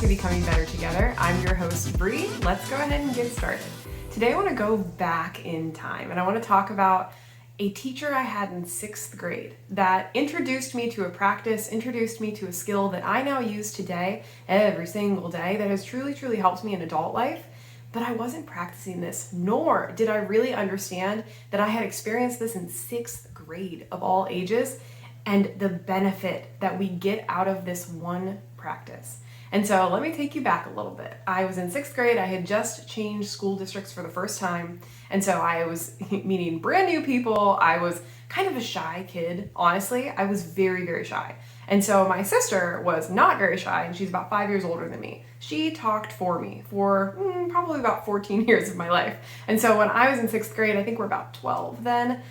Becoming Better Together. I'm your host, Brie. Let's go ahead and get started. Today I want to go back in time and I want to talk about a teacher I had in 6th grade that introduced me to a practice, introduced me to a skill that I now use today, every single day, that has truly, truly helped me in adult life. But I wasn't practicing this, nor did I really understand that I had experienced this in 6th grade of all ages and the benefit that we get out of this one practice. And so let me take you back a little bit. I was in 6th grade. I had just changed school districts for the first time. And so I was meeting brand new people. I was kind of a shy kid, honestly. I was very, very shy. And so my sister was not very shy, and she's about 5 years older than me. She talked for me for probably about 14 years of my life. And so when I was in 6th grade, I think we're about 12 then,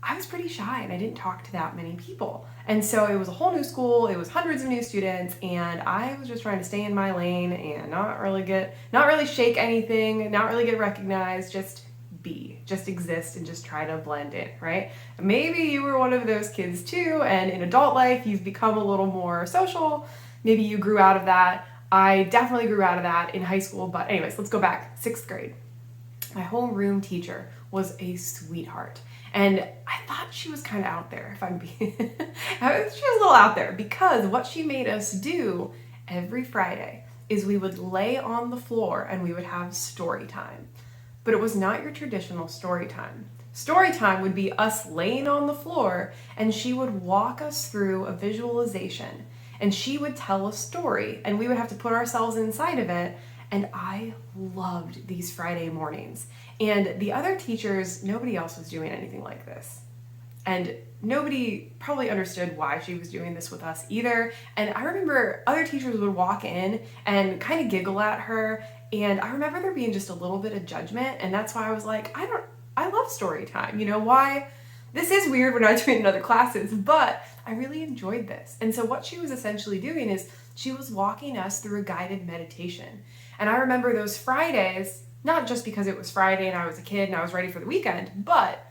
I was pretty shy and I didn't talk to that many people. And so it was a whole new school, it was hundreds of new students, and I was just trying to stay in my lane and not really shake anything, not really get recognized, just exist and just try to blend in, right? Maybe you were one of those kids too, and in adult life, you've become a little more social. Maybe you grew out of that. I definitely grew out of that in high school, but anyways, let's go back. 6th grade. My homeroom teacher was a sweetheart. And I thought she was kind of out there, if I'm being, she was a little out there, because what she made us do every Friday is we would lay on the floor and we would have story time. But it was not your traditional story time. Story time would be us laying on the floor and she would walk us through a visualization and she would tell a story and we would have to put ourselves inside of it. And I loved these Friday mornings. And the other teachers, nobody else was doing anything like this. And nobody probably understood why she was doing this with us either. And I remember other teachers would walk in and kind of giggle at her. And I remember there being just a little bit of judgment. And that's why I was like, I love story time. You know why? This is weird, we're not doing it in other classes, but I really enjoyed this. And so what she was essentially doing is she was walking us through a guided meditation. And I remember those Fridays, not just because it was Friday and I was a kid and I was ready for the weekend, but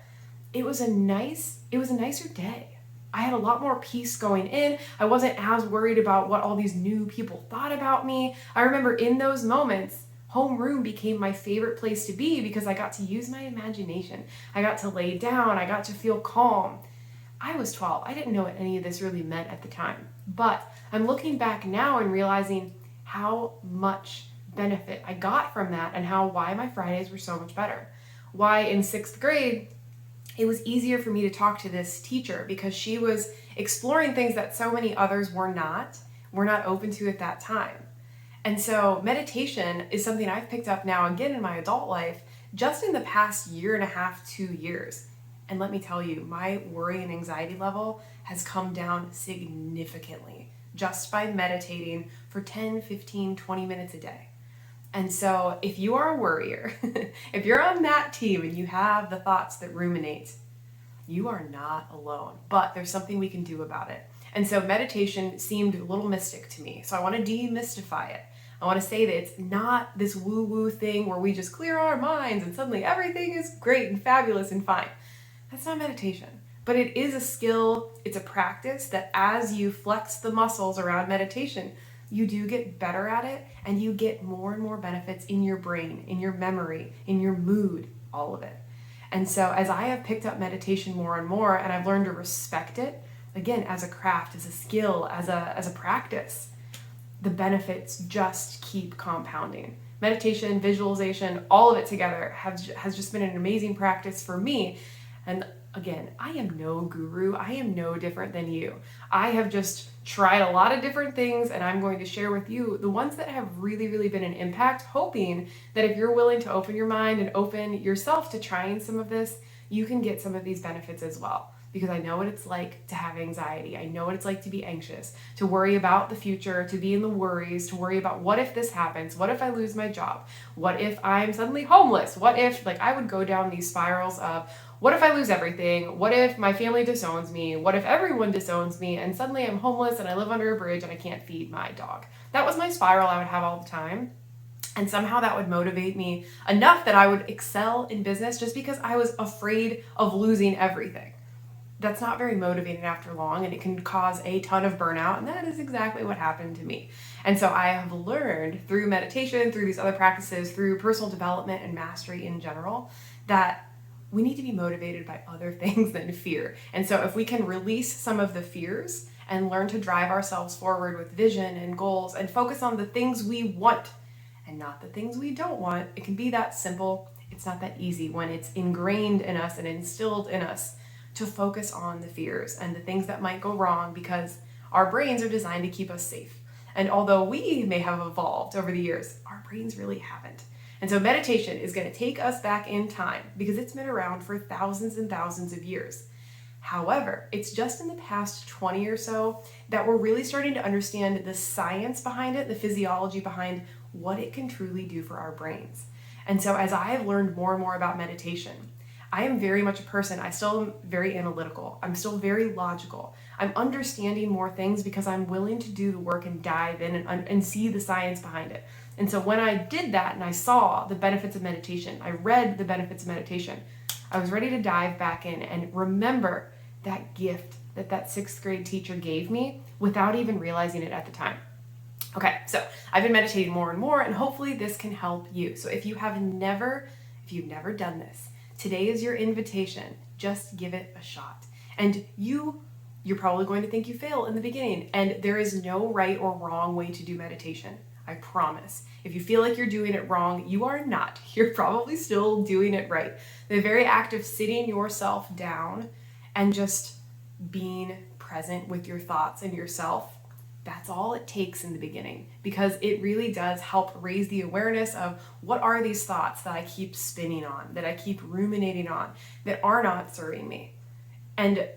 it was a nicer day. I had a lot more peace going in. I wasn't as worried about what all these new people thought about me. I remember in those moments, homeroom became my favorite place to be because I got to use my imagination. I got to lay down. I got to feel calm. I was 12. I didn't know what any of this really meant at the time. But I'm looking back now and realizing how much benefit I got from that and why my Fridays were so much better. Why in 6th grade, it was easier for me to talk to this teacher because she was exploring things that so many others were not open to at that time. And so meditation is something I've picked up now again in my adult life just in the past year and a half, 2 years. And let me tell you, my worry and anxiety level has come down significantly just by meditating for 10, 15, 20 minutes a day. And so if you are a worrier, if you're on that team and you have the thoughts that ruminate, you are not alone, but there's something we can do about it. And so meditation seemed a little mystic to me. So I want to demystify it. I want to say that it's not this woo-woo thing where we just clear our minds and suddenly everything is great and fabulous and fine. That's not meditation, but it is a skill. It's a practice that as you flex the muscles around meditation, you do get better at it and you get more and more benefits in your brain, in your memory, in your mood, all of it. And so as I have picked up meditation more and more and I've learned to respect it, again, as a craft, as a skill, as a practice, the benefits just keep compounding. Meditation, visualization, all of it together has just been an amazing practice for me. And again, I am no guru. I am no different than you. I have just tried a lot of different things and I'm going to share with you the ones that have really, really been an impact, hoping that if you're willing to open your mind and open yourself to trying some of this, you can get some of these benefits as well. Because I know what it's like to have anxiety. I know what it's like to be anxious, to worry about the future, to be in the worries, to worry about what if this happens? What if I lose my job? What if I'm suddenly homeless? What if, I would go down these spirals of, what if I lose everything? What if my family disowns me? What if everyone disowns me and suddenly I'm homeless and I live under a bridge and I can't feed my dog? That was my spiral I would have all the time. And somehow that would motivate me enough that I would excel in business just because I was afraid of losing everything. that's not very motivating after long, and it can cause a ton of burnout, and that is exactly what happened to me. And so I have learned through meditation, through these other practices, through personal development and mastery in general, that we need to be motivated by other things than fear. And so if we can release some of the fears and learn to drive ourselves forward with vision and goals and focus on the things we want and not the things we don't want, it can be that simple. It's not that easy when it's ingrained in us and instilled in us to focus on the fears and the things that might go wrong, because our brains are designed to keep us safe. And although we may have evolved over the years, our brains really haven't. And so meditation is going to take us back in time because it's been around for thousands and thousands of years. However, it's just in the past 20 or so that we're really starting to understand the science behind it, the physiology behind what it can truly do for our brains. And so as I have learned more and more about meditation, I am very much a person, I still am very analytical. I'm still very logical. I'm understanding more things because I'm willing to do the work and dive in and see the science behind it. And so when I did that and I saw the benefits of meditation, I read the benefits of meditation, I was ready to dive back in and remember that gift that that sixth grade teacher gave me without even realizing it at the time. Okay, so I've been meditating more and more, and hopefully this can help you. So if you've never done this, today is your invitation. Just give it a shot. And you're probably going to think you fail in the beginning, and there is no right or wrong way to do meditation. I promise. If you feel like you're doing it wrong, you are not. You're probably still doing it right. The very act of sitting yourself down and just being present with your thoughts and yourself, that's all it takes in the beginning, because it really does help raise the awareness of what are these thoughts that I keep spinning on, that I keep ruminating on, that are not serving me. And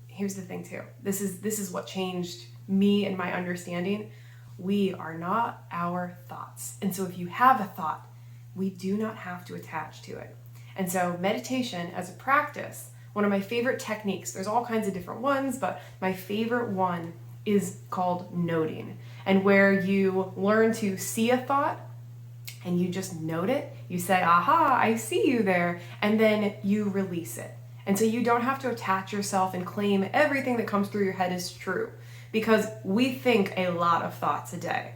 here's the thing too. This is what changed me and my understanding. We are not our thoughts. And so if you have a thought, we do not have to attach to it. And so meditation as a practice, one of my favorite techniques, there's all kinds of different ones, but my favorite one is called noting, and where you learn to see a thought and you just note it. You say, aha, I see you there, and then you release it. And so you don't have to attach yourself and claim everything that comes through your head is true, because we think a lot of thoughts a day.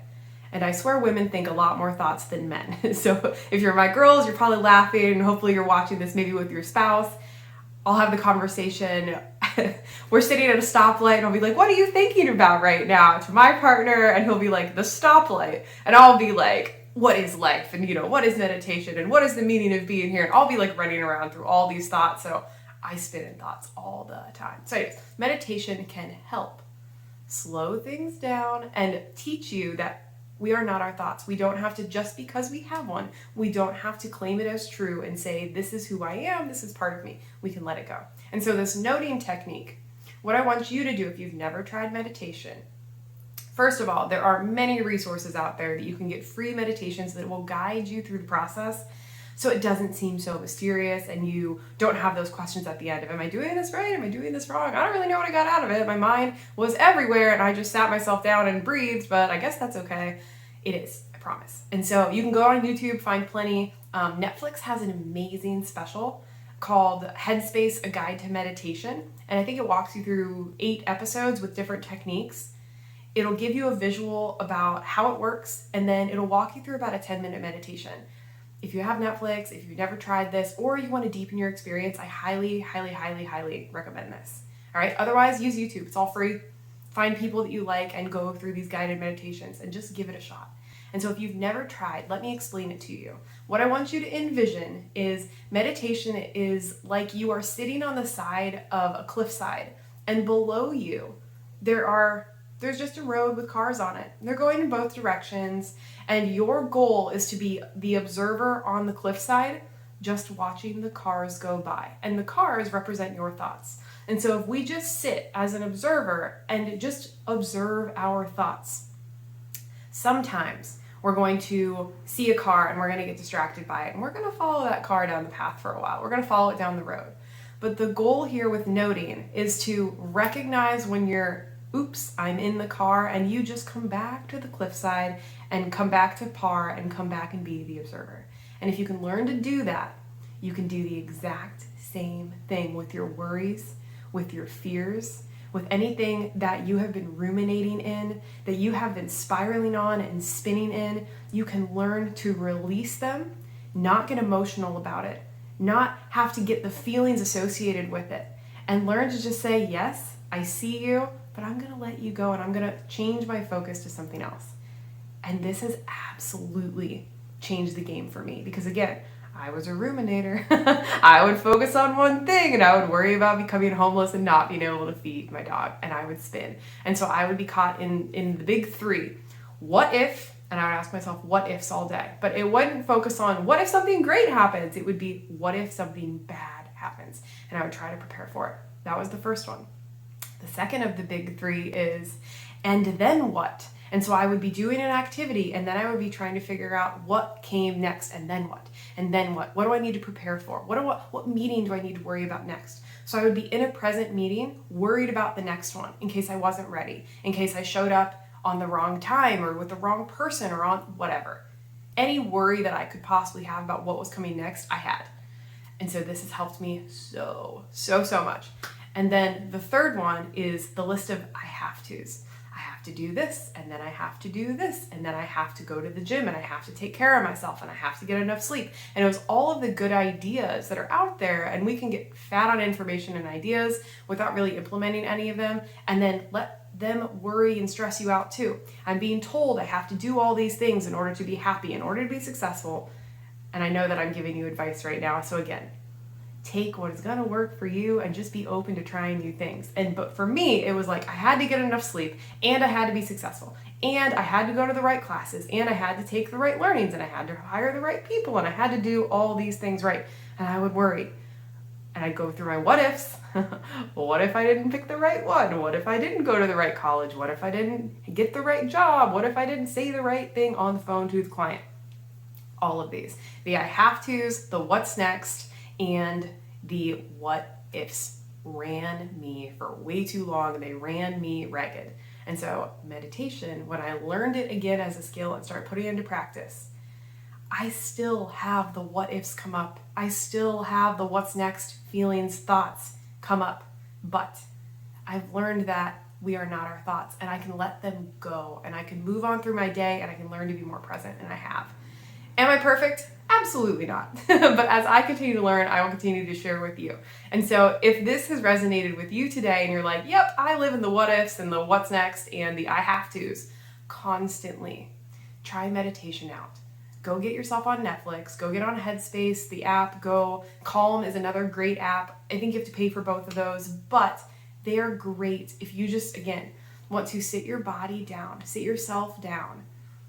And I swear women think a lot more thoughts than men. So if you're my girls, you're probably laughing, and hopefully you're watching this maybe with your spouse. I'll have the conversation. We're sitting at a stoplight and I'll be like, what are you thinking about right now, to my partner? And he'll be like, the stoplight. And I'll be like, what is life? And what is meditation? And what is the meaning of being here? And I'll be like running around through all these thoughts. So I spin in thoughts all the time. So anyways, meditation can help slow things down and teach you that we are not our thoughts. We don't have to, just because we have one, we don't have to claim it as true and say, this is who I am, this is part of me. We can let it go. And so this noting technique, what I want you to do if you've never tried meditation, first of all, there are many resources out there that you can get free meditations that will guide you through the process, so it doesn't seem so mysterious and you don't have those questions at the end of, am I doing this right? Am I doing this wrong? I don't really know what I got out of it. My mind was everywhere and I just sat myself down and breathed, but I guess that's okay. It is, I promise. And so you can go on YouTube, find plenty. Netflix has an amazing special called Headspace, A Guide to Meditation. And I think it walks you through 8 episodes with different techniques. It'll give you a visual about how it works, and then it'll walk you through about a 10-minute meditation. If you have Netflix, if you've never tried this, or you want to deepen your experience, I highly, highly, highly, highly recommend this. All right. Otherwise, use YouTube. It's all free. Find people that you like and go through these guided meditations and just give it a shot. And so if you've never tried, let me explain it to you. What I want you to envision is meditation is like you are sitting on the side of a cliffside, and below you there's just a road with cars on it. They're going in both directions, and your goal is to be the observer on the cliffside, just watching the cars go by. And the cars represent your thoughts. And so if we just sit as an observer and just observe our thoughts, sometimes we're going to see a car and we're going to get distracted by it, and we're going to follow that car down the path for a while. We're going to follow it down the road. But the goal here with noting is to recognize when you're, oops, I'm in the car, and you just come back to the cliffside and come back to par and come back and be the observer. And if you can learn to do that, you can do the exact same thing with your worries, with your fears, with anything that you have been ruminating in, that you have been spiraling on and spinning in. You can learn to release them, not get emotional about it, not have to get the feelings associated with it, and learn to just say, yes, I see you, but I'm going to let you go and I'm going to change my focus to something else. And this has absolutely changed the game for me because, again, I was a ruminator. I would focus on one thing and I would worry about becoming homeless and not being able to feed my dog, and I would spin. And so I would be caught in the big three. What if, and I would ask myself what ifs all day, but it wouldn't focus on what if something great happens. It would be what if something bad happens, and I would try to prepare for it. That was the first one. The second of the big three is, and then what? And so I would be doing an activity and then I would be trying to figure out what came next and then what? And then what? What do I need to prepare for? What meeting do I need to worry about next? So I would be in a present meeting worried about the next one in case I wasn't ready, in case I showed up on the wrong time or with the wrong person or on whatever. Any worry that I could possibly have about what was coming next, I had. And so this has helped me so much. And then the third one is the list of I have tos. I have to do this, and then I have to do this, and then I have to go to the gym, and I have to take care of myself, and I have to get enough sleep. And it was all of the good ideas that are out there, and we can get fat on information and ideas without really implementing any of them, and then let them worry and stress you out too. I'm being told I have to do all these things in order to be happy, in order to be successful, and I know that I'm giving you advice right now. So again, take what is going to work for you and just be open to trying new things. But for me, it was like I had to get enough sleep, and I had to be successful, and I had to go to the right classes, and I had to take the right learnings, and I had to hire the right people, and I had to do all these things right. And I would worry. And I'd go through my what ifs. Well, what if I didn't pick the right one? What if I didn't go to the right college? What if I didn't get the right job? What if I didn't say the right thing on the phone to the client? All of these. The I have tos, the what's next, and the what ifs ran me for way too long. They ran me ragged. And so meditation, when I learned it again as a skill and started putting it into practice, I still have the what ifs come up. I still have the what's next feelings, thoughts come up. But I've learned that we are not our thoughts, and I can let them go, and I can move on through my day, and I can learn to be more present, and I have. Am I perfect? Absolutely not. But as I continue to learn, I will continue to share with you. And so if this has resonated with you today and you're like, yep, I live in the what ifs and the what's next and the I have tos constantly, try meditation out. Go get yourself on Netflix, go get on Headspace, the app, go. Calm is another great app. I think you have to pay for both of those, but they are great if you just, again, want to sit your body down, sit yourself down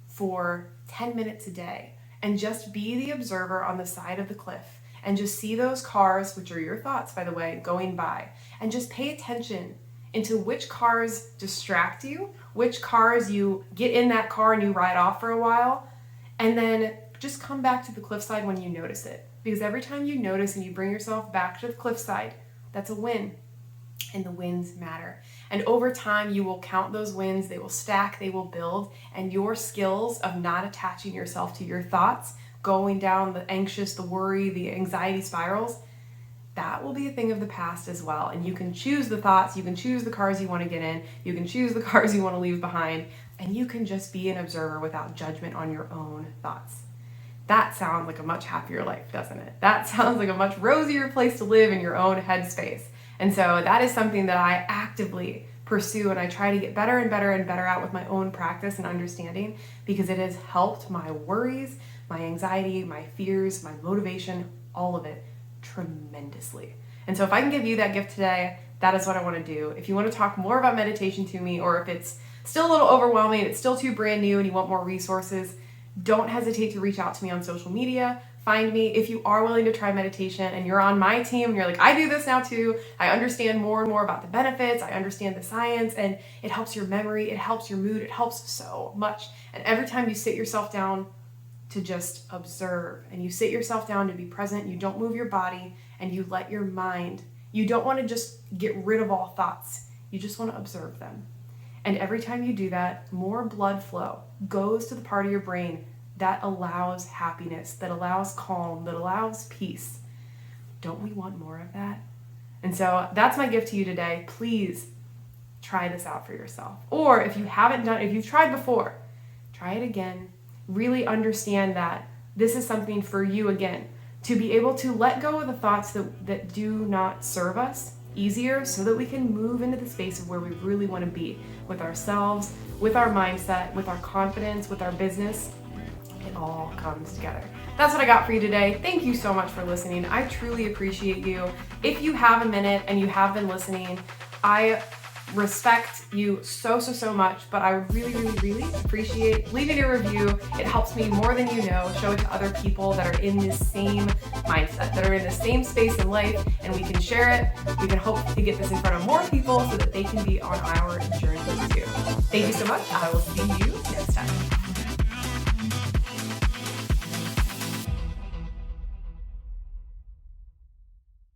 for 10 minutes a day. And just be the observer on the side of the cliff and just see those cars, which are your thoughts, by the way, going by. And just pay attention into which cars distract you, which cars you get in that car and you ride off for a while, and then just come back to the cliffside when you notice it. Because every time you notice and you bring yourself back to the cliffside, that's a win. And the wins matter. And over time, you will count those wins, they will stack, they will build, and your skills of not attaching yourself to your thoughts, going down the anxious, the worry, the anxiety spirals, that will be a thing of the past as well. And you can choose the thoughts, you can choose the cars you want to get in, you can choose the cars you want to leave behind, and you can just be an observer without judgment on your own thoughts. That sounds like a much happier life, doesn't it? That sounds like a much rosier place to live in your own headspace. And so that is something that I actively pursue, and I try to get better and better and better at with my own practice and understanding, because it has helped my worries, my anxiety, my fears, my motivation, all of it tremendously. And so if I can give you that gift today, that is what I want to do. If you want to talk more about meditation to me, or if it's still a little overwhelming, it's still too brand new and you want more resources, don't hesitate to reach out to me on social media. Find me if you are willing to try meditation and you're on my team and you're like, I do this now too. I understand more and more about the benefits. I understand the science, and it helps your memory. It helps your mood. It helps so much. And every time you sit yourself down to just observe, and you sit yourself down to be present, you don't move your body, and you let your mind, you don't want to just get rid of all thoughts. You just want to observe them. And every time you do that, more blood flow goes to the part of your brain that allows happiness, that allows calm, that allows peace. Don't we want more of that? And so that's my gift to you today. Please try this out for yourself. Or if you've tried before, try it again. Really understand that this is something for you again, to be able to let go of the thoughts that do not serve us easier, so that we can move into the space of where we really want to be with ourselves, with our mindset, with our confidence, with our business. It all comes together. That's what I got for you today. Thank you so much for listening. I truly appreciate you. If you have a minute and you have been listening, I respect you so much, but I would really appreciate leaving a review. It helps me more than you know. Show it to other people that are in this same mindset, that are in the same space in life, and we can share it. We can hope to get this in front of more people so that they can be on our journey too. Thank you so much. I will see you next time.